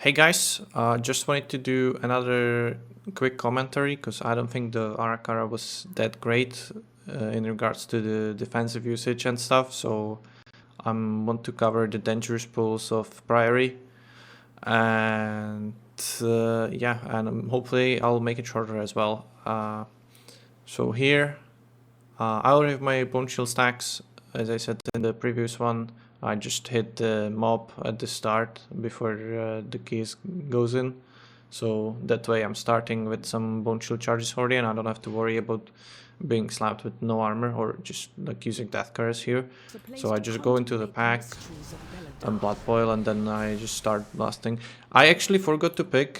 Hey guys, just wanted to do another quick commentary because I don't think the Arakara was that great in regards to the defensive usage and stuff, so I want to cover the dangerous pulls of Priory, and yeah, and hopefully I'll make it shorter as well. So here, I already have my bone shield stacks. As I said in the previous one, I just hit the mob at the start before the keys goes in. So that way I'm starting with some bone shield charges already, and I don't have to worry about being slapped with no armor or just like using death curse here. So I just go into the pack and blood boil, and then I just start blasting. I actually forgot to pick,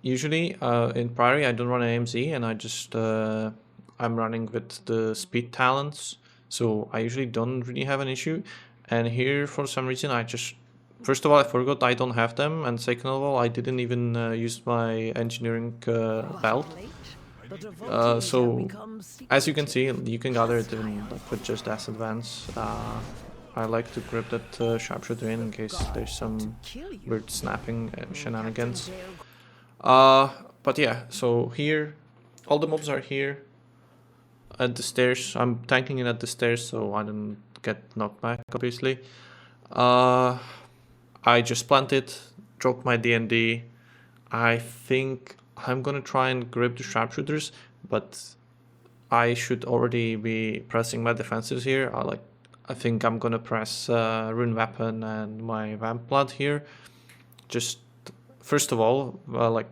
usually in Priory I don't run AMZ, and I just I'm running with the speed talents, so I usually don't really have an issue. And here for some reason I just, first of all I forgot I don't have them, and second of all I didn't even use my engineering belt. So as you can see, you can gather it in, like, with just S advance. I like to grip that sharpshooter in case there's some weird snapping shenanigans. But yeah, so here all the mobs are here at the stairs. I'm tanking it at the stairs so I don't get knocked back, obviously. I just planted, dropped my D&D. I think I'm gonna try and grip the sharpshooters, but I should already be pressing my defensives here. I think I'm gonna press Rune Weapon and my Vamp Blood here. Just first of all, like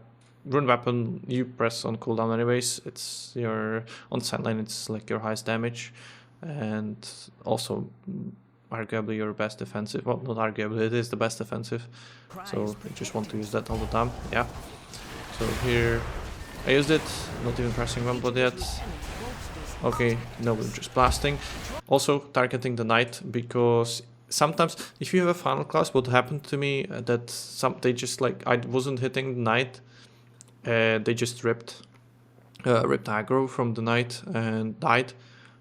Rune Weapon, you press on cooldown anyways. It's your on sideline. It's like your highest damage, and also arguably your best defensive. Well, not arguably, it is the best defensive. So you just want to use that all the time. Yeah. So here I used it. Not even pressing Vamp Blood yet. Okay, no, we're just blasting. Also targeting the knight, because sometimes if you have a final class, what happened to me that they just, like, I wasn't hitting the knight, they just ripped aggro from the knight and died.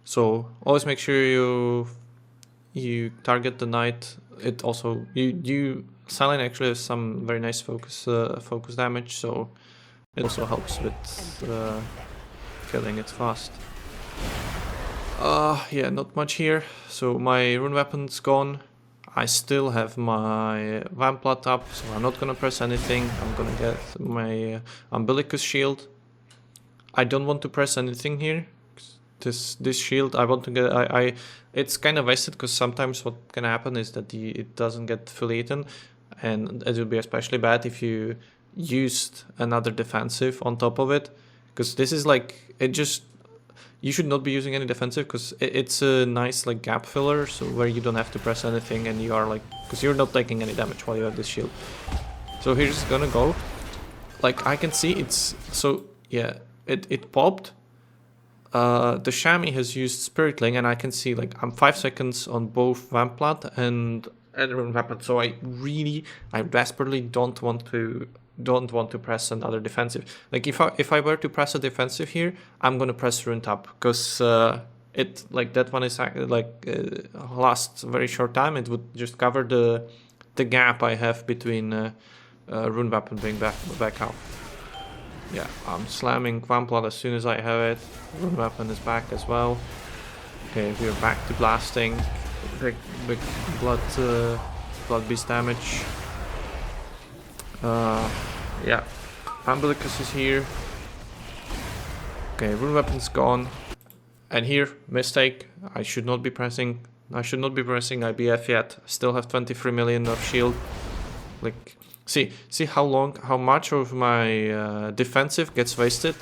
So always make sure you target the knight. It also you Silent actually has some very nice focus damage, so it also helps with killing it fast. Yeah, not much here. So my Rune Weapon's gone. I still have my Vamp Blood up, so I'm not gonna press anything. I'm gonna get my Umbilicus Shield. I don't want to press anything here. This shield, I want to get. It's kind of wasted, because sometimes what can happen is that it doesn't get fully eaten, and it would be especially bad if you used another defensive on top of it, because this is like, it just, you should not be using any defensive, because it's a nice like gap filler, so where you don't have to press anything, and you are like, because you're not taking any damage while you have this shield. So here's gonna go. Like, I can see it's, so yeah, it popped. The Chamois has used Spiritling, and I can see, like, I'm 5 seconds on both Vamp Blood and Rune Weapon, so I desperately don't want to press another defensive. Like, if I were to press a defensive here, I'm gonna press Rune Tap, because it, like, that one is like lasts a very short time. It would just cover the gap I have between Rune Weapon being back out. Yeah, I'm slamming Vamp Blood as soon as I have it. Rune Weapon is back as well. Okay, we're back to blasting. Big blood beast damage. Yeah, Umbilicus is here. Okay, Rune Weapon's gone. And here, mistake. I should not be pressing IBF yet. I still have 23 million of shield. Like, see how much of my defensive gets wasted,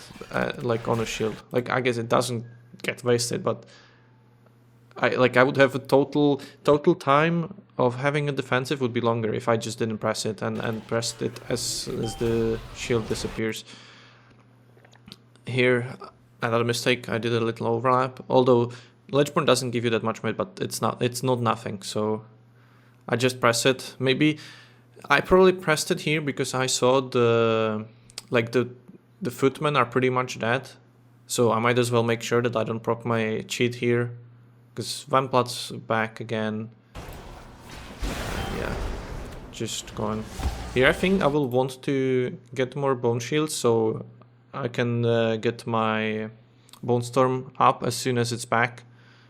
like, on a shield. Like, I guess it doesn't get wasted, but I would have a total time of having a defensive would be longer if I just didn't press it and pressed it as the shield disappears. Here, another mistake. I did a little overlap, although Ledgeborn doesn't give you that much mid, but it's not nothing. So I just press it. Maybe I probably pressed it here because I saw the footmen are pretty much dead, so I might as well make sure that I don't proc my cheat here, because Vamp Blood's back again. Yeah, just going Here I think I will want to get more bone shields so I can get my bone storm up as soon as it's back.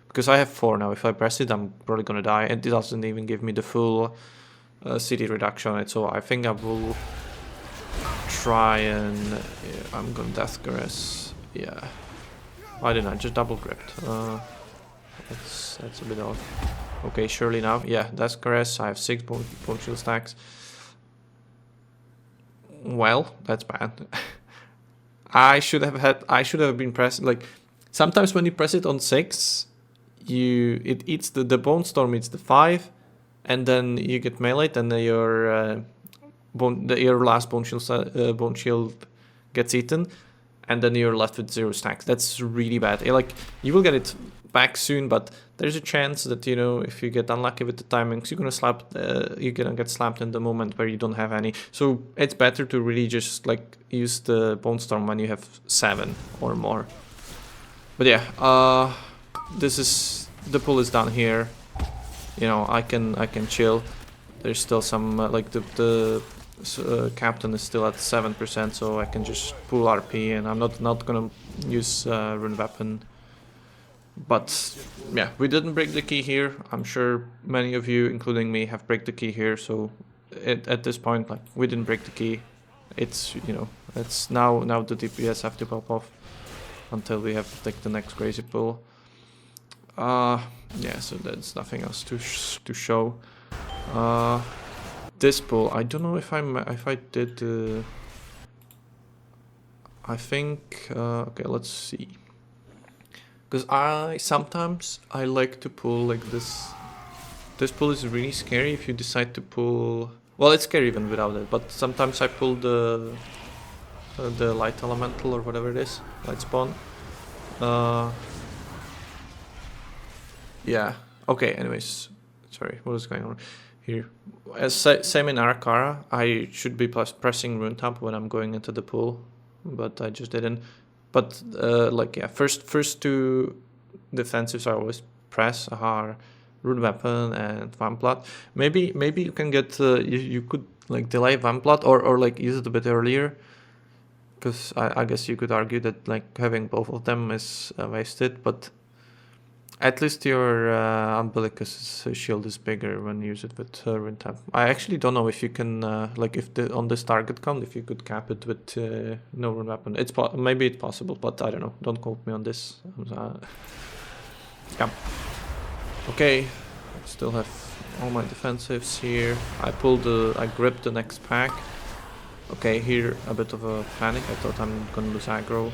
Because I have 4 now. If I press it, I'm probably gonna die. And it doesn't even give me the full CD reduction on it. So I think I will try and... I'm gonna death caress. Yeah. Why didn't I? Just double gripped. That's a bit odd. Okay, surely now. Yeah, death caress. I have 6 bone shield stacks. Well, that's bad. I should have been pressing, like, sometimes when you press it on 6, it eats the bone storm eats the 5, and then you get meleeed, and then your last bone shield gets eaten, and then you're left with 0 stacks. That's really bad. Like, you will get it back soon, but there's a chance that, you know, if you get unlucky with the timings, you're gonna get slapped in the moment where you don't have any. So it's better to really just like use the bone storm when you have 7 or more. But yeah, the pull is done here. You know, I can chill. There's still some like the captain is still at 7%, so I can just pull RP, and I'm not gonna use rune weapon. But yeah, we didn't break the key here. I'm sure many of you, including me, have break the key here. So at this point, like, we didn't break the key. It's, you know, it's now the DPS have to pop off until we have to take the next crazy pull. Yeah, so there's nothing else to show. This pull, I don't know if I did. I think okay, let's see. Because sometimes I like to pull like this. This pull is really scary if you decide to pull. Well, it's scary even without it. But sometimes I pull the light elemental or whatever it is, light spawn. Yeah. Okay. Anyways, sorry. What is going on here? Same in Arakara. I should be pressing rune tap when I'm going into the pool, but I just didn't. But like, yeah, first 2 defensives I always press are rune weapon and Vamplat. Maybe you can get you could like delay Vamplat or like use it a bit earlier. Because I guess you could argue that like having both of them is wasted, but at least your umbilicus shield is bigger when you use it with rune tap. I actually don't know if you can like if on this target count if you could cap it with no rune weapon. Maybe it's possible, but I don't know. Don't quote me on this. Yeah. Okay. I still have all my defensives here. I gripped the next pack. Okay, here a bit of a panic. I thought I'm gonna lose aggro.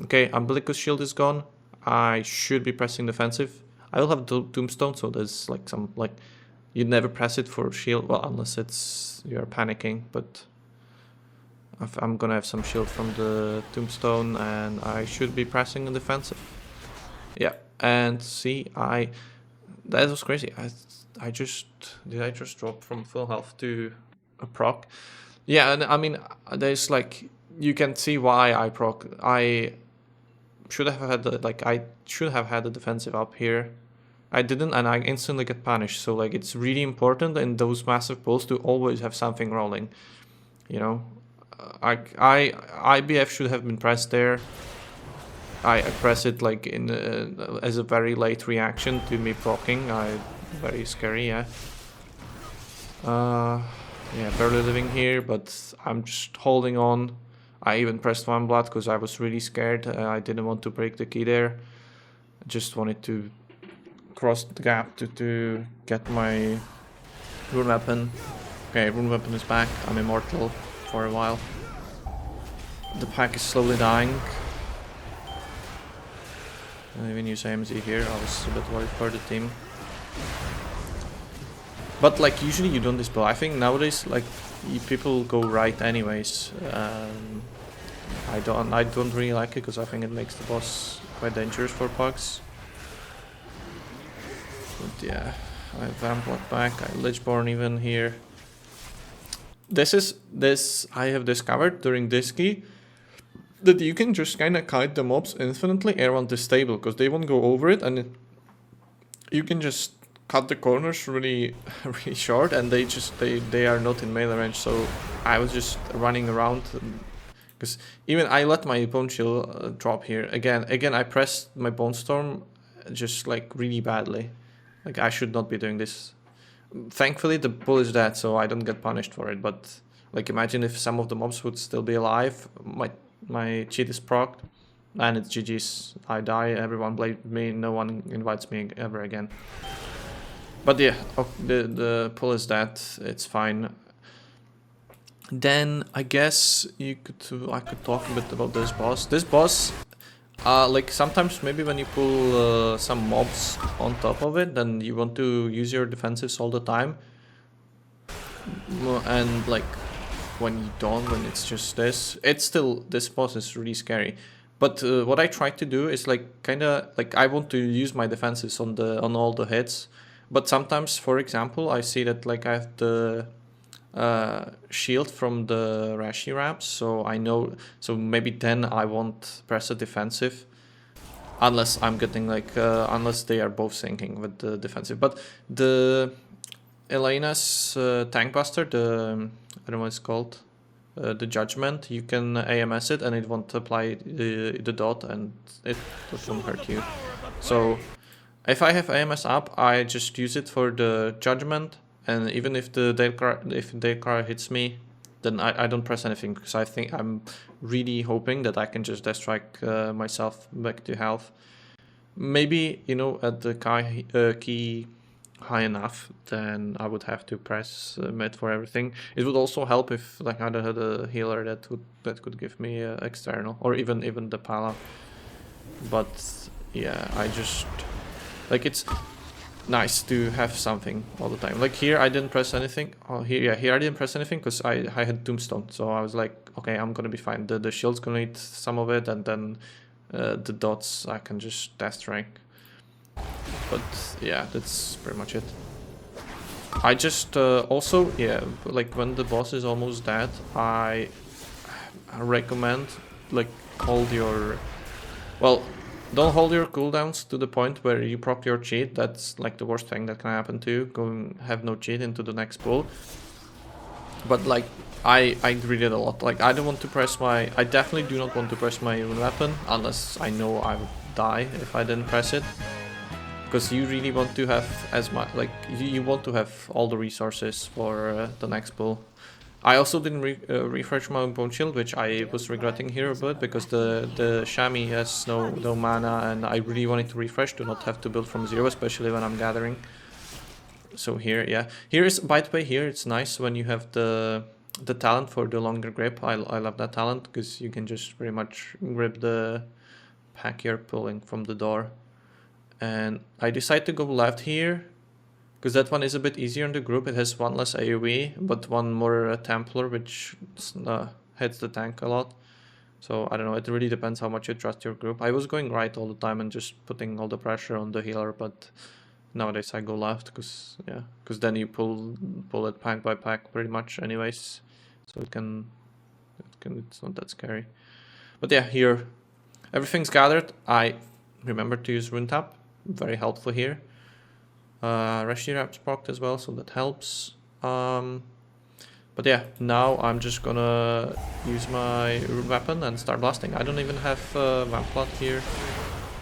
Okay, umbilicus shield is gone. I should be pressing defensive. I will have tombstone, so there's like some like you'd never press it for shield, well, unless you're panicking. But I'm gonna have some shield from the tombstone, and I should be pressing a defensive. Yeah, and see, that was crazy. I just drop from full health to a proc? Yeah, and I mean, there's like you can see why I proc. I should have had the defensive up here. I didn't, and I instantly get punished. So like it's really important in those massive pulls to always have something rolling. You know, IBF should have been pressed there. I press it like in as a very late reaction to me proccing. Very scary, yeah. Yeah, barely living here, but I'm just holding on. I even pressed one blood because I was really scared. I didn't want to break the key there. I just wanted to cross the gap to get my rune weapon. Okay, rune weapon is back. I'm immortal for a while. The pack is slowly dying. I even use AMZ here. I was a bit worried for the team. But like usually you don't dispel. I think nowadays like people go right anyways. I don't really like it because I think it makes the boss quite dangerous for pugs. But yeah, I have Vamplat back. I Lichborn even here. This I have discovered during this key that you can just kind of kite the mobs infinitely around the stable because they won't go over it, and you can just cut the corners really really short, and they are not in melee range, so I was just running around, because even I let my bone chill drop here again. I pressed my bone storm just like really badly, like I should not be doing this. Thankfully the bull is dead, so I don't get punished for it, but like imagine if some of the mobs would still be alive, my cheat is procced, and it's GG's. I die, everyone blames me, no one invites me ever again. But yeah, the pull is dead, it's fine. Then I guess I could talk a bit about this boss. This boss, like sometimes maybe when you pull some mobs on top of it, then you want to use your defensives all the time. And like when you don't, when it's just this, this boss is really scary. But what I try to do is like kinda like I want to use my defenses on all the hits. But sometimes, for example, I see that like I have the shield from the Rashi ramps, so I know, so maybe then I won't press a defensive unless I'm getting like unless they are both syncing with the defensive. But the Elena's tank buster, I don't know what it's called, the judgment, you can AMS it and it won't apply the dot and it won't hurt you. So if I have AMS up, I just use it for the judgment, and even if the Dale hits me, then I don't press anything, because I think I'm really hoping that I can just death strike myself back to health. Maybe, you know, at the key high enough, then I would have to press mid for everything. It would also help if like I had a healer that could give me external, or even the Pala. But yeah, I just like, it's nice to have something all the time. Like here I didn't press anything. Oh, here I didn't press anything because I had Tombstone, so I was like, okay, I'm gonna be fine. The shield's gonna eat some of it, and then the dots I can just death strike. But yeah, that's pretty much it. I just also, yeah, like when the boss is almost dead, I recommend like hold your, well, don't hold your cooldowns to the point where you proc your cheat. That's like the worst thing that can happen to you, going have no cheat into the next pull. But like I read it a lot. Like I don't want to press my, I definitely do not want to press my rune weapon unless I know I would die if I didn't press it. Because you really want to have as much, like you want to have all the resources for the next pull. I also didn't refresh my bone shield, which I was regretting here a bit, because the Shami has no mana, and I really wanted to refresh to not have to build from zero, especially when I'm gathering. So here, yeah, here is, by the way, here it's nice when you have the talent for the longer grip. I love that talent, because you can just pretty much grip the pack you're pulling from the door. And I decide to go left here, because that one is a bit easier in the group. It has one less AoE, but one more Templar, which hits the tank a lot. So I don't know, it really depends how much you trust your group. I was going right all the time and just putting all the pressure on the healer, but nowadays I go left, because yeah, because then you pull it pack by pack pretty much anyways. So it's not that scary. But yeah, here everything's gathered. I remember to use rune tap, very helpful here. Rashi Rap's procced as well, so that helps. But yeah, now I'm just gonna use my rune weapon and start blasting. I don't even have Vamp Blood here.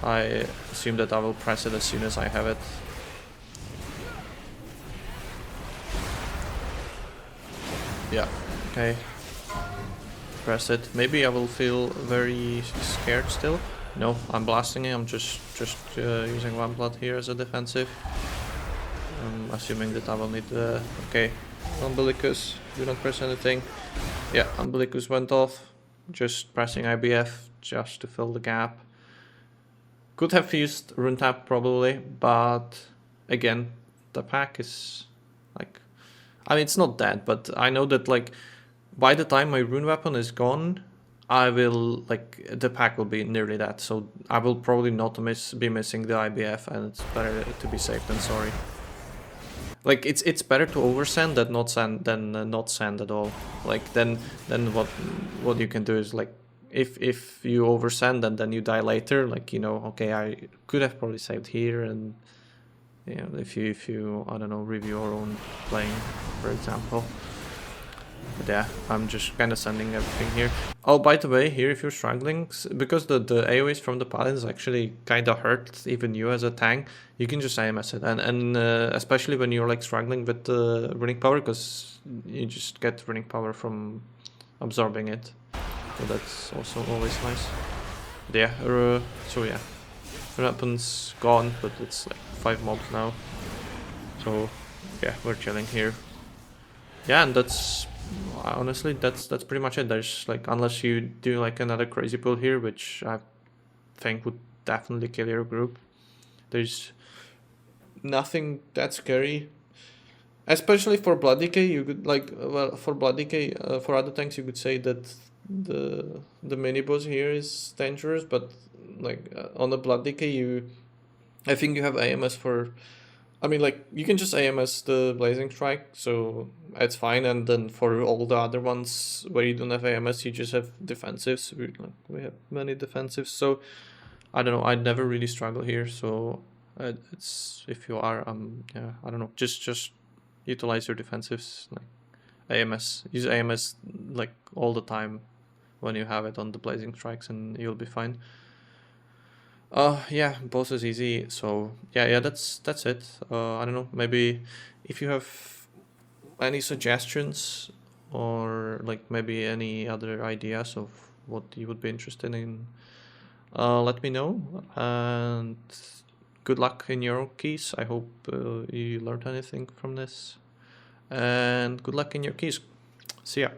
I assume that I will press it as soon as I have it. Yeah, okay. Press it. Maybe I will feel very scared still. No, I'm blasting it. I'm just using Vamp Blood here as a defensive. I'm assuming that I will need the... Okay, Umbilicus, do not press anything. Yeah, Umbilicus went off. Just pressing IBF just to fill the gap. Could have used Rune Tap probably, but again, the pack is like... I mean, it's not dead, but I know that like by the time my Rune Weapon is gone, I will, like, the pack will be nearly that, so I will probably not be missing the IBF, and it's better to be safe than sorry. Like, it's better to oversend than not send at all. Like, then what you can do is, like, if you oversend and then you die later, like, you know, okay, I could have probably saved here, and Yeah, if you I don't know, review your own playing, for example. But yeah, I'm just kind of sending everything here. Oh, by the way, here if you're struggling, because the AoEs from the paladins actually kind of hurt even you as a tank, you can just AMS it, and especially when you're like struggling with the running power, because you just get running power from absorbing it. So that's also always nice. Yeah, so yeah, weapons gone, but it's like 5 mobs now. So yeah, we're chilling here. Yeah, and that's honestly that's pretty much it. There's like, unless you do like another crazy pull here, which I think would definitely kill your group, there's nothing that scary. Especially for Blood DK, you could like, well, for Blood DK, for other tanks you could say that the mini boss here is dangerous, but like on the Blood DK I think you have AMS for, I mean, like, you can just AMS the Blazing Strike, so it's fine. And then for all the other ones where you don't have AMS, you just have defensives. We have many defensives, so I don't know. I never really struggle here. So it's, if you are, yeah, I don't know. Just utilize your defensives, like AMS. Use AMS like all the time when you have it on the Blazing Strikes, and you'll be fine. Yeah, boss is easy. So yeah, that's it. I don't know. Maybe if you have any suggestions, or like maybe any other ideas of what you would be interested in, let me know. And good luck in your keys. I hope you learned anything from this. And good luck in your keys. See ya.